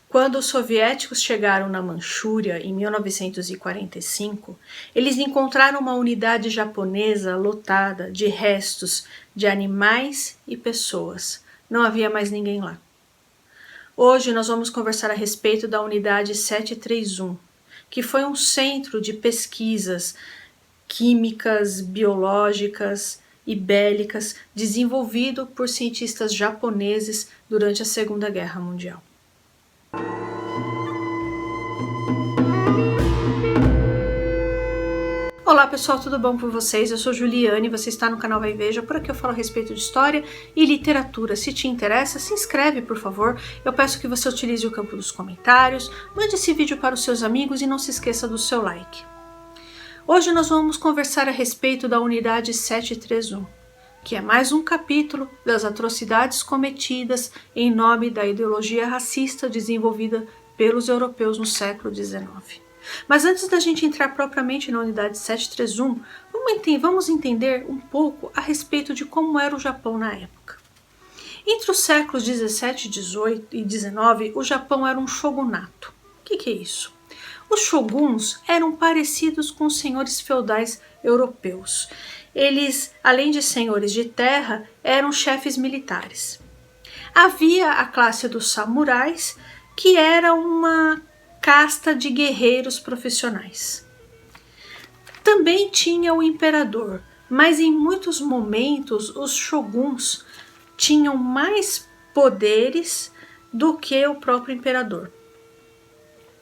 Quando os soviéticos chegaram na Manchúria em 1945, eles encontraram uma unidade japonesa lotada de restos de animais e pessoas. Não havia mais ninguém lá. Hoje nós vamos conversar a respeito da unidade 731, que foi um centro de pesquisas químicas, biológicas e bélicas desenvolvido por cientistas japoneses durante a Segunda Guerra Mundial. Olá pessoal, tudo bom com vocês? Eu sou Juliane, você está no canal Vai Veja, por aqui eu falo a respeito de história e literatura. Se te interessa, se inscreve por favor, eu peço que você utilize o campo dos comentários, mande esse vídeo para os seus amigos e não se esqueça do seu like. Hoje nós vamos conversar a respeito da unidade 731, que é mais um capítulo das atrocidades cometidas em nome da ideologia racista desenvolvida pelos europeus no século XIX. Mas antes da gente entrar propriamente na unidade 731, vamos entender um pouco a respeito de como era o Japão na época. Entre os séculos 17, 18 e 19, o Japão era um shogunato. O que é isso? Os shoguns eram parecidos com os senhores feudais europeus. Eles, além de senhores de terra, eram chefes militares. Havia a classe dos samurais, que era uma casta de guerreiros profissionais. Também tinha o imperador, mas em muitos momentos os shoguns tinham mais poderes do que o próprio imperador.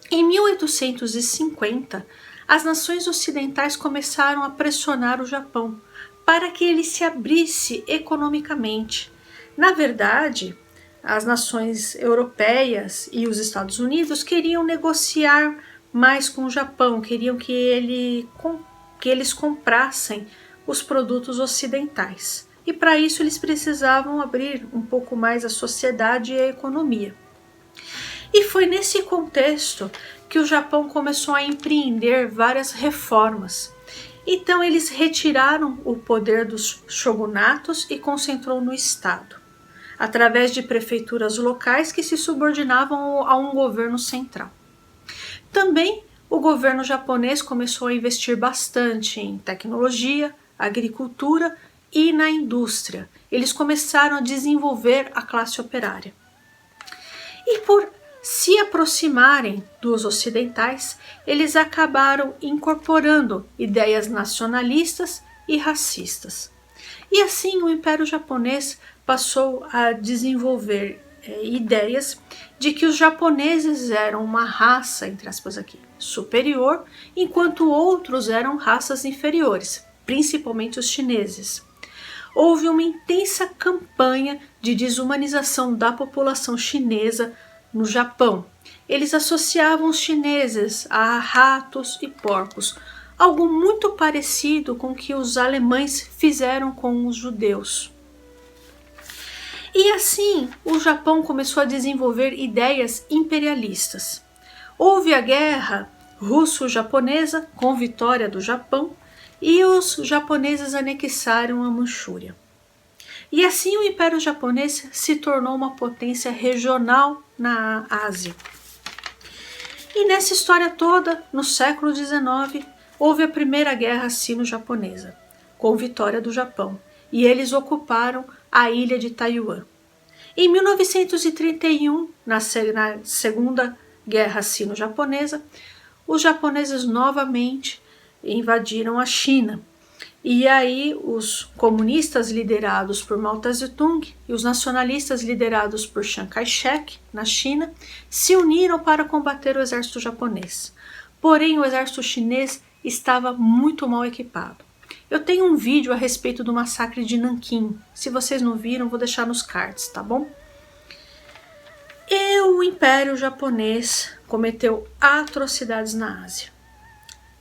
Em 1850, as nações ocidentais começaram a pressionar o Japão para que ele se abrisse economicamente. Na verdade, as nações europeias e os Estados Unidos queriam negociar mais com o Japão, queriam que eles comprassem os produtos ocidentais. E para isso eles precisavam abrir um pouco mais a sociedade e a economia. E foi nesse contexto que o Japão começou a empreender várias reformas. Então eles retiraram o poder dos shogunatos e concentrou no Estado, através de prefeituras locais que se subordinavam a um governo central. Também o governo japonês começou a investir bastante em tecnologia, agricultura e na indústria. Eles começaram a desenvolver a classe operária. E por se aproximarem dos ocidentais, eles acabaram incorporando ideias nacionalistas e racistas. E assim o Império Japonês passou a desenvolver ideias de que os japoneses eram uma raça, entre aspas aqui, superior, enquanto outros eram raças inferiores, principalmente os chineses. Houve uma intensa campanha de desumanização da população chinesa no Japão. Eles associavam os chineses a ratos e porcos, algo muito parecido com o que os alemães fizeram com os judeus. E assim, o Japão começou a desenvolver ideias imperialistas. Houve a guerra russo-japonesa com vitória do Japão e os japoneses anexaram a Manchúria. E assim o Império Japonês se tornou uma potência regional na Ásia. E nessa história toda, no século XIX, houve a Primeira Guerra Sino-Japonesa, com vitória do Japão, e eles ocuparam a ilha de Taiwan. Em 1931, na Segunda Guerra Sino-Japonesa, os japoneses novamente invadiram a China. E aí os comunistas liderados por Mao Tse-tung e os nacionalistas liderados por Chiang Kai-shek, na China, se uniram para combater o exército japonês. Porém, o exército chinês estava muito mal equipado. Eu tenho um vídeo a respeito do massacre de Nanquim. Se vocês não viram, vou deixar nos cards, tá bom? E o Império Japonês cometeu atrocidades na Ásia.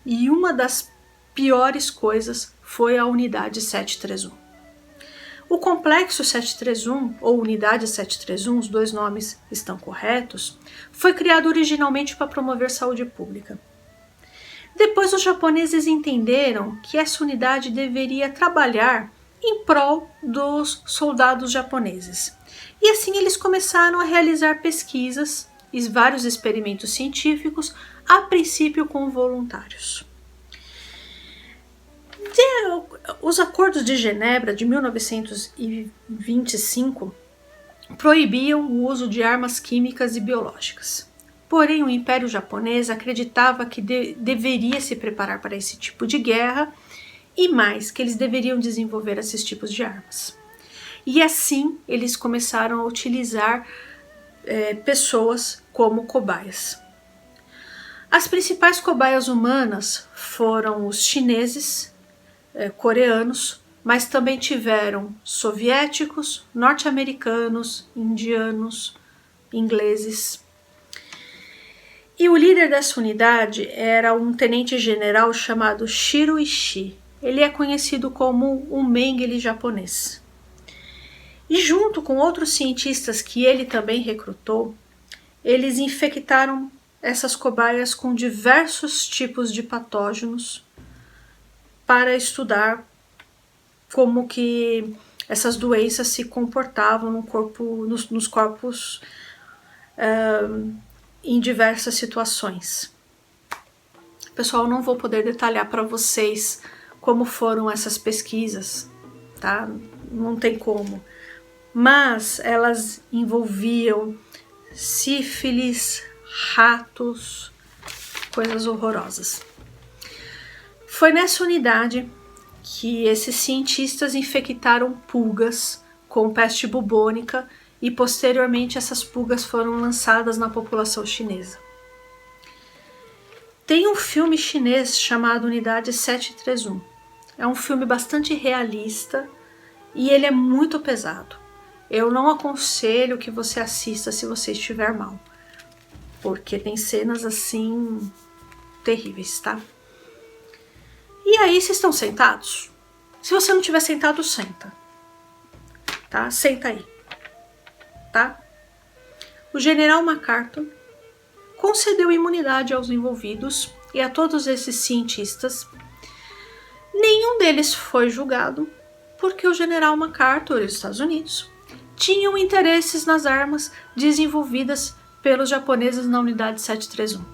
E uma das piores coisas foi a unidade 731. O complexo 731, ou unidade 731, os dois nomes estão corretos, foi criado originalmente para promover saúde pública. Depois os japoneses entenderam que essa unidade deveria trabalhar em prol dos soldados japoneses. E assim eles começaram a realizar pesquisas e vários experimentos científicos, a princípio com voluntários. Os Acordos de Genebra de 1925 proibiam o uso de armas químicas e biológicas. Porém, o Império Japonês acreditava que deveria se preparar para esse tipo de guerra e mais, que eles deveriam desenvolver esses tipos de armas. E assim, eles começaram a utilizar pessoas como cobaias. As principais cobaias humanas foram os chineses, coreanos, mas também tiveram soviéticos, norte-americanos, indianos, ingleses. E o líder dessa unidade era um tenente-general chamado Shiro Ishii. Ele é conhecido como o Mengele japonês. E junto com outros cientistas que ele também recrutou, eles infectaram essas cobaias com diversos tipos de patógenos para estudar como que essas doenças se comportavam no corpo, nos corpos em diversas situações. Pessoal, não vou poder detalhar para vocês como foram essas pesquisas, tá? Não tem como. Mas elas envolviam sífilis, ratos, coisas horrorosas. Foi nessa unidade que esses cientistas infectaram pulgas com peste bubônica e posteriormente essas pulgas foram lançadas na população chinesa. Tem um filme chinês chamado Unidade 731. É um filme bastante realista e ele é muito pesado. Eu não aconselho que você assista se você estiver mal, porque tem cenas assim terríveis, tá? E aí, vocês estão sentados? Se você não estiver sentado, senta. Tá? Senta aí. Tá? O general MacArthur concedeu imunidade aos envolvidos e a todos esses cientistas. Nenhum deles foi julgado, porque o general MacArthur e os Estados Unidos tinham interesses nas armas desenvolvidas pelos japoneses na Unidade 731.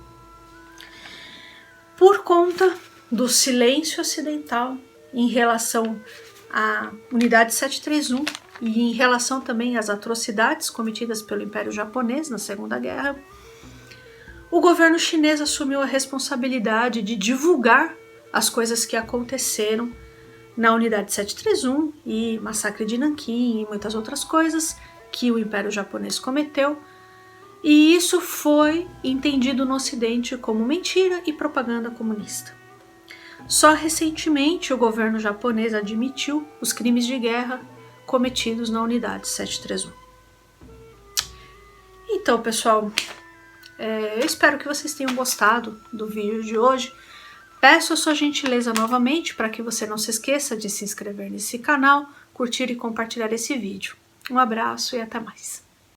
Por conta do silêncio ocidental em relação à Unidade 731 e em relação também às atrocidades cometidas pelo Império Japonês na Segunda Guerra, o governo chinês assumiu a responsabilidade de divulgar as coisas que aconteceram na Unidade 731 e massacre de Nanquim e muitas outras coisas que o Império Japonês cometeu, e isso foi entendido no Ocidente como mentira e propaganda comunista. Só recentemente o governo japonês admitiu os crimes de guerra cometidos na Unidade 731. Então, pessoal, eu espero que vocês tenham gostado do vídeo de hoje. Peço a sua gentileza novamente para que você não se esqueça de se inscrever nesse canal, curtir e compartilhar esse vídeo. Um abraço e até mais.